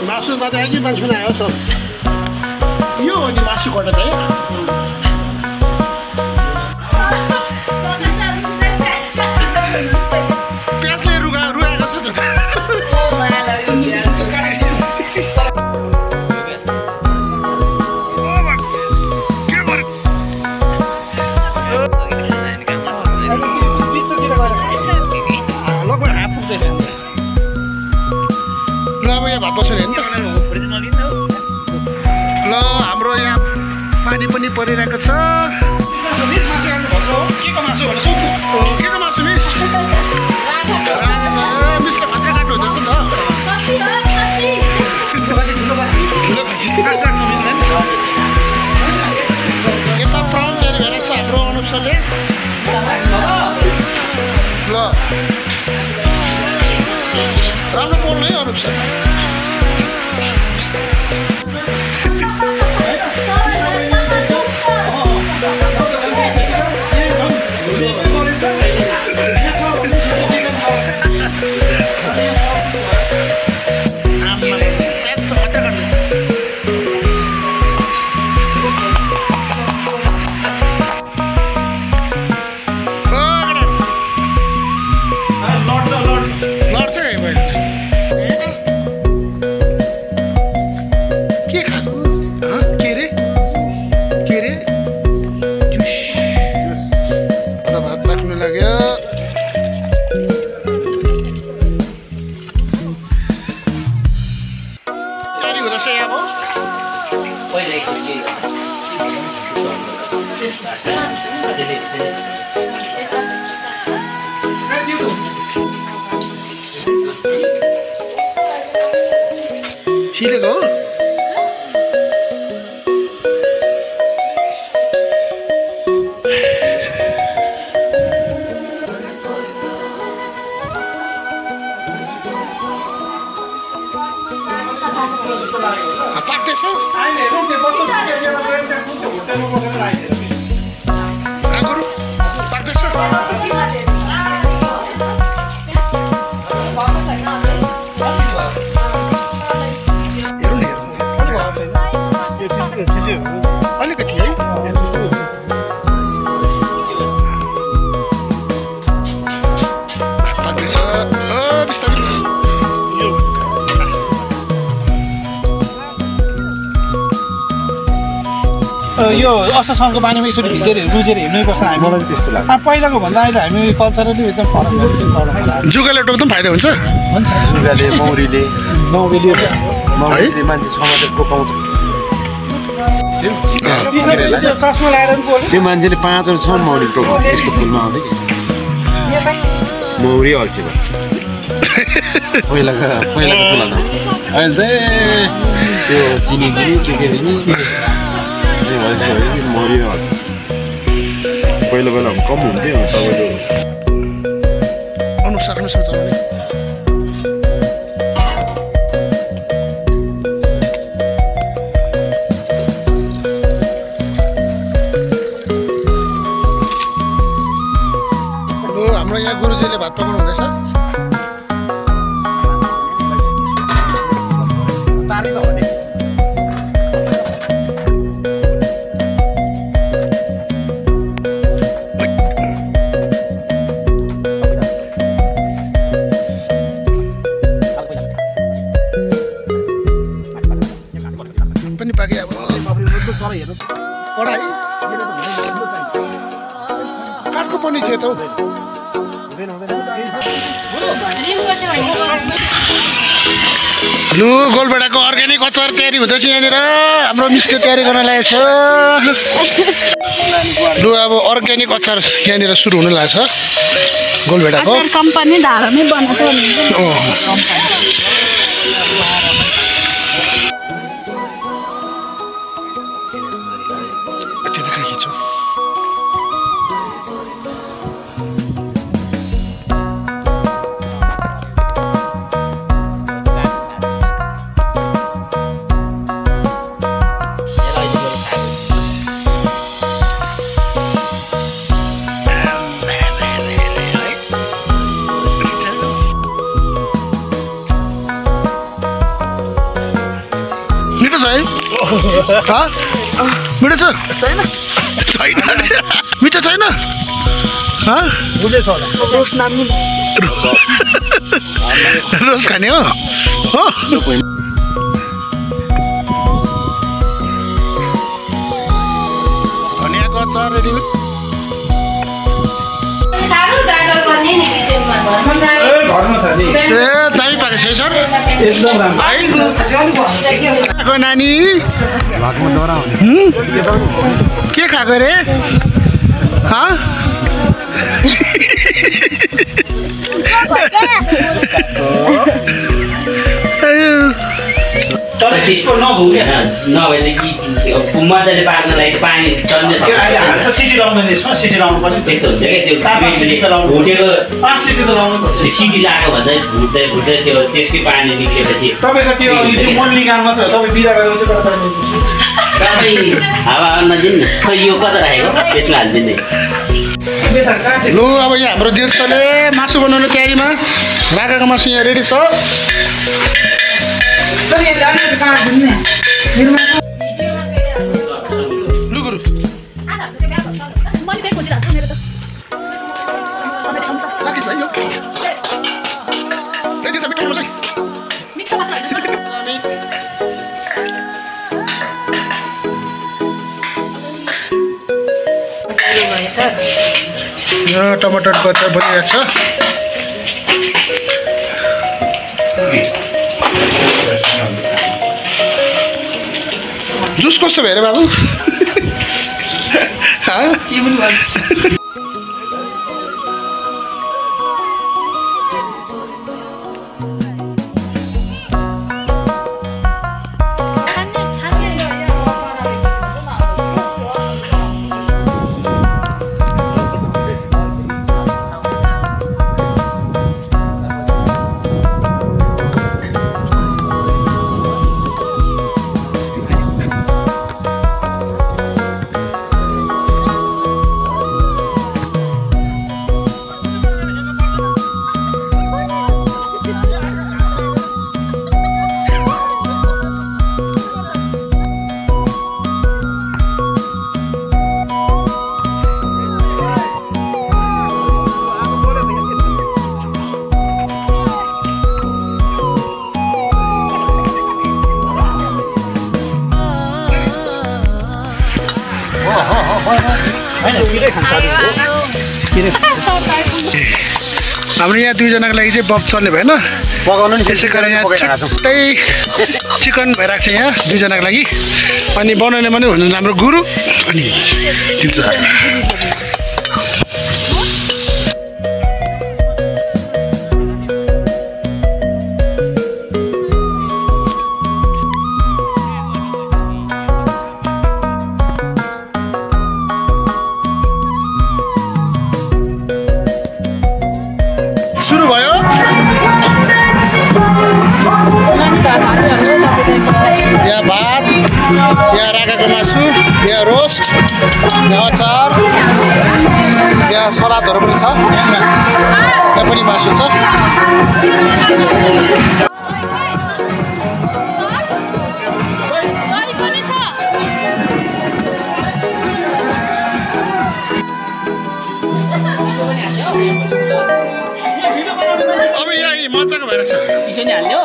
मासुमा चाहिँ कि मान्छे आयो सब यो हो नि मासु कोटा चाहिँ प्याजले रुगा जस्तो छ भात बसेर हेर्नु ल हाम्रो यहाँ पानी पनि परिरहेको छ केको मासु मिस मिसले भात काट्नु हुँदैछ नि यता प्राउन लिएर भेटेको छ हाम्रो अनुप सरले ल राम्रो बोल्नु है अनुप सर छिलेको हो पाक्दैछ काँकुरो पाक्दैछ अलिकति है पाक्दैछ बिस्तारै यो असलसँगको बानीमा एकचोटि भिजेर रुजेर हिँड्नै पर्छ हामी मलाई त्यस्तो लाग्छ पहिलाको भन्दा अहिले हामी कल्चरली एकदम फरक जुगाले टोक्दा पनि फाइदा हुन्छ जुगाले मौरीले मान्छे समातेर बोकाउँछ चस्मा लगाएर त्यो मान्छेले 5 और 6 मौरी टोक्छ यस्तो फुलमा आउँदै मौरी अल्छी भयो पहिलाको तुलना अहिले त्यो चिनी दिने के दिने मौरी अल्छ पहिला कम हुन्थ्यो तपाईँको अनुसार हाम्रो यहाँ गुरुजीले भात पकाउनु हुँदैछ पनि पाके अब कडाई काठको पनि थियो त लु गोलबेडाको अर्ग्यानिक अचार तयारी हुँदैछ यहाँनिर हाम्रो मिसले तयारी गर्न लागेको छ लु अब अर्ग्यानिक अचार यहाँनिर सुरु हुन लागेको छ गोलबेडाको कम्पनी धारामै बनाएको मिठो छ छैन मिठो छैन रोज खाने हो धनियाँको अचार रेडी दामी पाएको छ सर एकदम नानी के खाएको रे नभए कि मजाले पार्नलाई पानी चल्ने सिटी लाउनु यसमा सिटी लाउनु पर्ने त्यस्तो हुन्छ क्या त्यो भुटेको 5 सिटी त लाउनु पर्छ सिटी लगाएको भन्दा भुट्दै भुट्दै त्यो त्यसकै पानी निक्लेपछि तपाईँको त्यो मन्डली गानमा त तपाईँ बिदा गरेर तपाईँ हावा नदिनु न खै यो कता राखेको त्यसमा हालिदिनु लु अब यहाँ हाम्रो देशले मासु बनाउने तयारीमा राकाको मासु यहाँ रेडी छ लु गुरु यहाँ टमाटरको अचार बनिरहेको छ जुस कस्तो भयो रे बाबु हाम्रो यहाँ दुईजनाको लागि चाहिँ बफ चल्ने भएन पकाउनु नि त्यसै कारण यहाँ छुट्टै चिकन भइरहेको छ यहाँ दुईजनाको लागि अनि बनाउने पनि हुनुहुन्छ हाम्रो गुरु अनि सुरु भयो यहाँ भात यहाँ राकाको मासु यहाँ रोस्ट यहाँ अचार यहाँ सलादहरू पनि छ यहाँ पनि मासु छ अब यहाँ मजाको भइरहेछ चिसो नि हाल्यो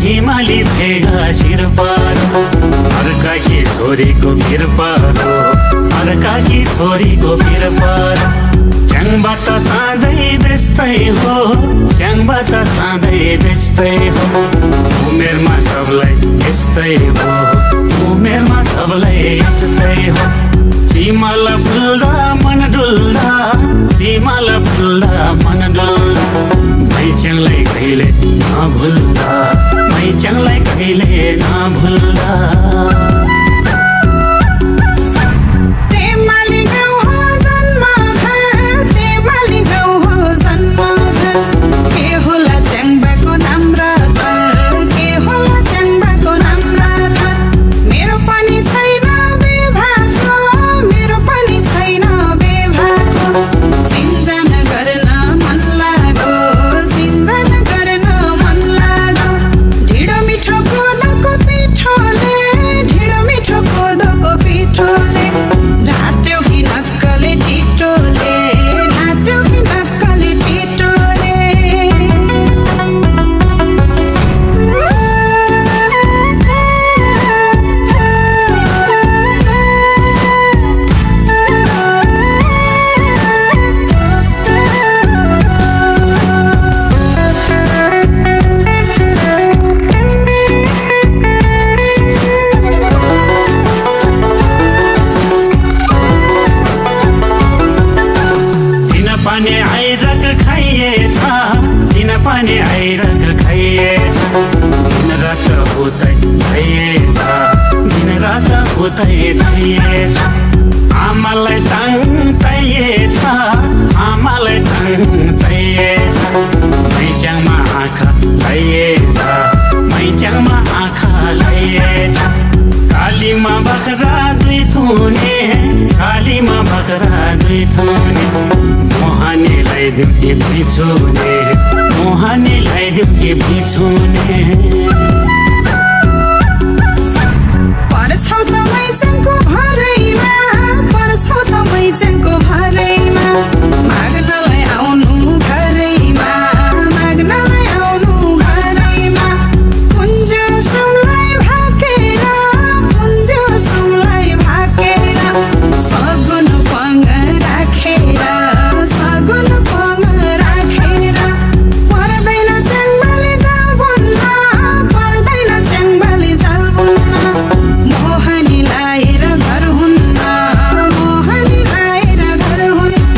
हिमाली भेगा शिर पारो अर्काकी छोरीको भिर पारो अर्काकी छोरीको भिर पारो च्याङबाट साँधै बेस्तै हो च्याङबाट साँधै बेस्तै हो उमेरमा सबलाई यस्तै हो उमेरमा सबलाई यस्तै हो चिमाल फुल्दा मन डुल्दा चिमाल फुल्दा मन डुल्दा मैच्याङलाई कहिले नभुल्दा मैच्याङलाई कहिले नभुल्दा पानी आइरक खाइएछ दिन रात उतै खाइएछ दिन रात उतै खाइएछ आमालाई ताङ चाहिएछ आमालाई ताङ चाहिएछ मैच्याङमा आँखा लाइएछ मैच्याङमा आँखा लाइएछ कालीमा बाख्रा दुई थुने कालीमा बाख्रा दुई थुने मोहानीलाई दिउके बिछुने मोहानीलाई दिउके बिछुने पर्छौ त मैच्याङको भरैमा पर्छौ त मैच्याङको भरैमा माग्नलाई आउनु घरैमा माग्नलाई आउनु घरैमा कुन्जो सुमलाई भाकेर कुन्जो सुमलाई भाकेर सगुन पङ राखेर सगुन पङ राखेर पर्दैन च्याङबाले जालबुन्न पर्दैन च्याङबाले जालबुन्न मोहनी लाएर घर हुन्न मोहनी लाएर घर हुन्न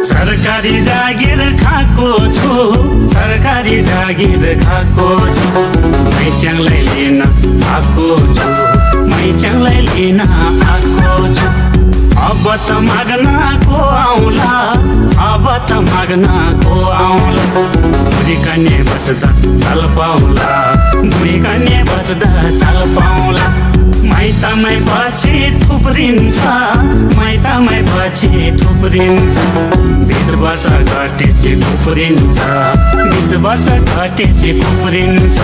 सरकारी जागिर खाएको छु सरकारी जागिर खाएको छु मैच्याङलाई लिन आएको छु मैच्याङलाई लिन आएको छु अब त माग्नको आउला अब त माग्नको आउला बुढी कन्या बस्दा चाल पाउला बुढी कन्या बस्दा चाल पाउला माइतमै पछि थुप्रिन्छ माइतमै पछि थुप्रिन्छ 20 वर्ष घटेपछि थुप्रिन्छ 20 वर्ष घटेपछि थुप्रिन्छ